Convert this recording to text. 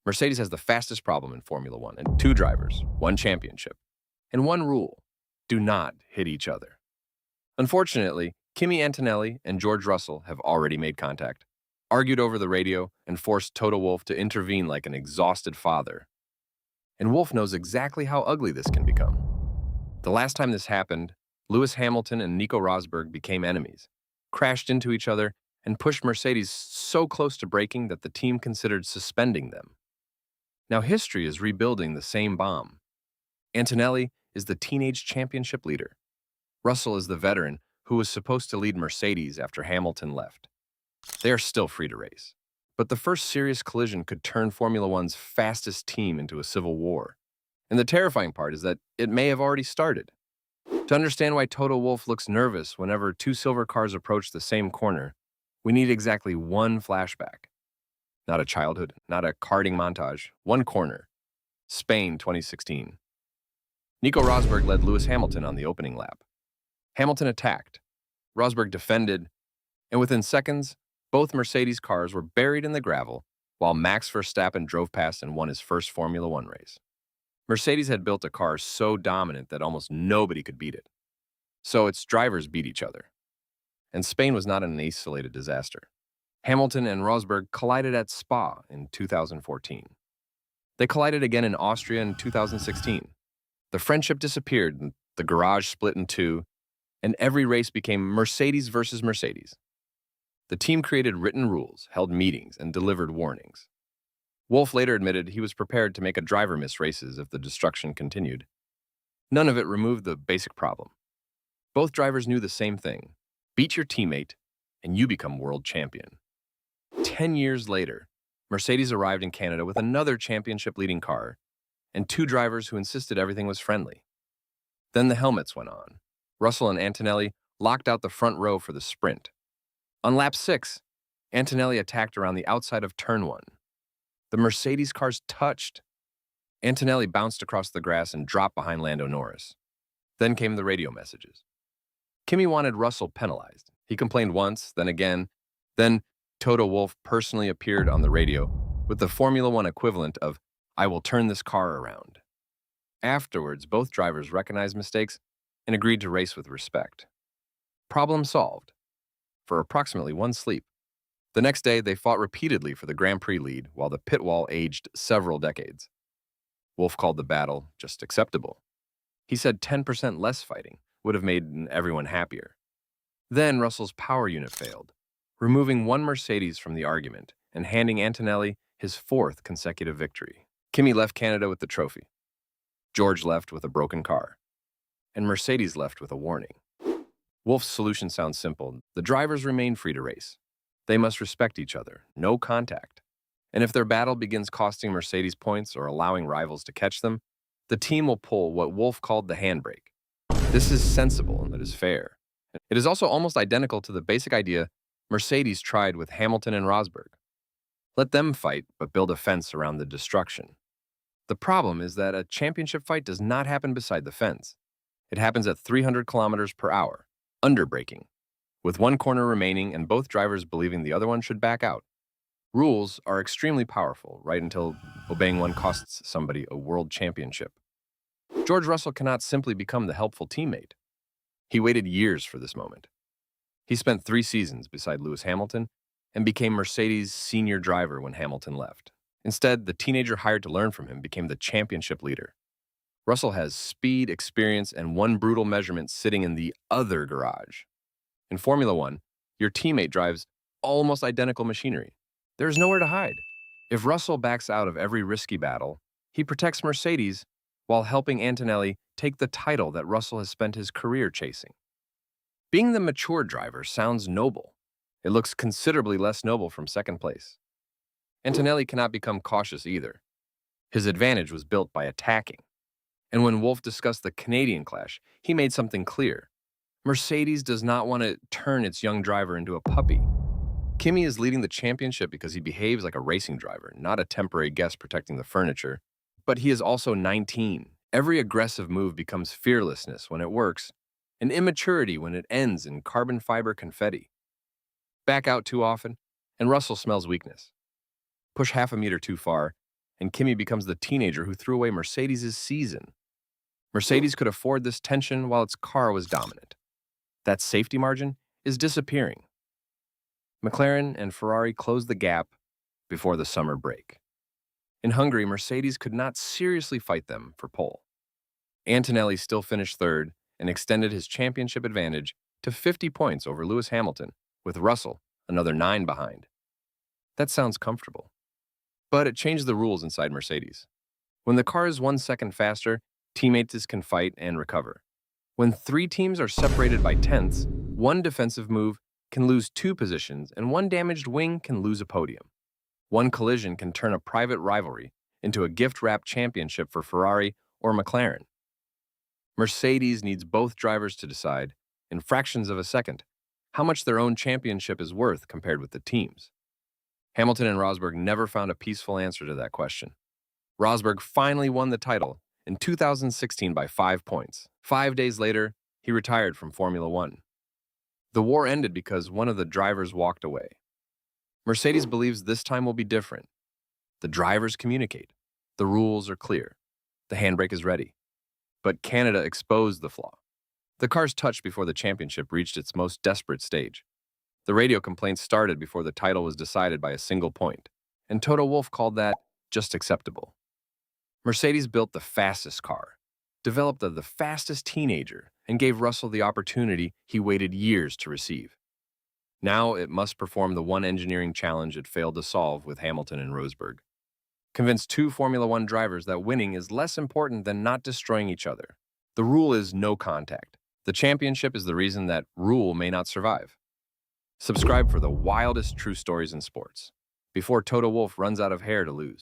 Mercedes has the fastest problem in Formula One, and two drivers, one championship. And one rule: do not hit each other. Unfortunately, Kimi Antonelli and George Russell have already made contact, argued over the radio, and forced Toto Wolff to intervene like an exhausted father. And Wolff knows exactly how ugly this can become. The last time this happened, Lewis Hamilton and Nico Rosberg became enemies, crashed into each other, and pushed Mercedes so close to breaking that the team considered suspending them. Now history is rebuilding the same bomb. Antonelli is the teenage championship leader. Russell is the veteran who was supposed to lead Mercedes after Hamilton left. They are still free to race. But the first serious collision could turn Formula One's fastest team into a civil war. And the terrifying part is that it may have already started. To understand why Toto Wolff looks nervous whenever two silver cars approach the same corner, we need exactly one flashback. Not a childhood, not a karting montage, one corner. Spain 2016. Nico Rosberg led Lewis Hamilton on the opening lap. Hamilton attacked, Rosberg defended, and within seconds, both Mercedes cars were buried in the gravel while Max Verstappen drove past and won his first Formula One race. Mercedes had built a car so dominant that almost nobody could beat it. So its drivers beat each other. And Spain was not an isolated disaster. Hamilton and Rosberg collided at Spa in 2014. They collided again in Austria in 2016. The friendship disappeared, the garage split in two, and every race became Mercedes versus Mercedes. The team created written rules, held meetings, and delivered warnings. Wolff later admitted he was prepared to make a driver miss races if the destruction continued. None of it removed the basic problem. Both drivers knew the same thing: beat your teammate, and you become world champion. 10 years later, Mercedes arrived in Canada with another championship-leading car and two drivers who insisted everything was friendly. Then the helmets went on. Russell and Antonelli locked out the front row for the sprint. On lap 6, Antonelli attacked around the outside of turn 1. The Mercedes cars touched. Antonelli bounced across the grass and dropped behind Lando Norris. Then came the radio messages. Kimi wanted Russell penalized. He complained once, then again. Then Toto Wolff personally appeared on the radio with the Formula One equivalent of, "I will turn this car around." Afterwards, both drivers recognized mistakes and agreed to race with respect. Problem solved. For approximately one sleep. The next day, they fought repeatedly for the Grand Prix lead while the pit wall aged several decades. Wolff called the battle just acceptable. He said 10% less fighting would have made everyone happier. Then Russell's power unit failed, removing one Mercedes from the argument and handing Antonelli his fourth consecutive victory. Kimi left Canada with the trophy. George left with a broken car. And Mercedes left with a warning. Wolff's solution sounds simple. The drivers remain free to race. They must respect each other, no contact. And if their battle begins costing Mercedes points or allowing rivals to catch them, the team will pull what Wolff called the handbrake. This is sensible and it is fair. It is also almost identical to the basic idea Mercedes tried with Hamilton and Rosberg. Let them fight, but build a fence around the destruction. The problem is that a championship fight does not happen beside the fence. It happens at 300 kilometers per hour, underbraking, with one corner remaining and both drivers believing the other one should back out. Rules are extremely powerful, right until obeying one costs somebody a world championship. George Russell cannot simply become the helpful teammate. He waited years for this moment. He spent 3 seasons beside Lewis Hamilton and became Mercedes' senior driver when Hamilton left. Instead, the teenager hired to learn from him became the championship leader. Russell has speed, experience, and one brutal measurement sitting in the other garage. In Formula One, your teammate drives almost identical machinery. There's nowhere to hide. If Russell backs out of every risky battle, he protects Mercedes while helping Antonelli take the title that Russell has spent his career chasing. Being the mature driver sounds noble. It looks considerably less noble from second place. Antonelli cannot become cautious either. His advantage was built by attacking. And when Wolff discussed the Canadian clash, he made something clear. Mercedes does not want to turn its young driver into a puppy. Kimi is leading the championship because he behaves like a racing driver, not a temporary guest protecting the furniture. But he is also 19. Every aggressive move becomes fearlessness when it works, and immaturity when it ends in carbon fiber confetti. Back out too often, and Russell smells weakness. Push half a meter too far, and Kimi becomes the teenager who threw away Mercedes' season. Mercedes could afford this tension while its car was dominant. That safety margin is disappearing. McLaren and Ferrari closed the gap before the summer break. In Hungary, Mercedes could not seriously fight them for pole. Antonelli still finished third and extended his championship advantage to 50 points over Lewis Hamilton, with Russell another 9 behind. That sounds comfortable. But it changed the rules inside Mercedes. When the car is 1 second faster, teammates can fight and recover. When 3 teams are separated by tenths, one defensive move can lose 2 positions and one damaged wing can lose a podium. One collision can turn a private rivalry into a gift-wrapped championship for Ferrari or McLaren. Mercedes needs both drivers to decide, in fractions of a second, how much their own championship is worth compared with the team's. Hamilton and Rosberg never found a peaceful answer to that question. Rosberg finally won the title in 2016 by 5 points. 5 days later, he retired from Formula One. The war ended because one of the drivers walked away. Mercedes believes this time will be different. The drivers communicate. The rules are clear. The handbrake is ready. But Canada exposed the flaw. The cars touched before the championship reached its most desperate stage. The radio complaints started before the title was decided by a single point, and Toto Wolff called that just acceptable. Mercedes built the fastest car, developed the fastest teenager, and gave Russell the opportunity he waited years to receive. Now it must perform the one engineering challenge it failed to solve with Hamilton and Rosberg. Convince 2 Formula One drivers that winning is less important than not destroying each other. The rule is no contact. The championship is the reason that rule may not survive. Subscribe for the wildest true stories in sports, before Toto Wolff runs out of hair to lose.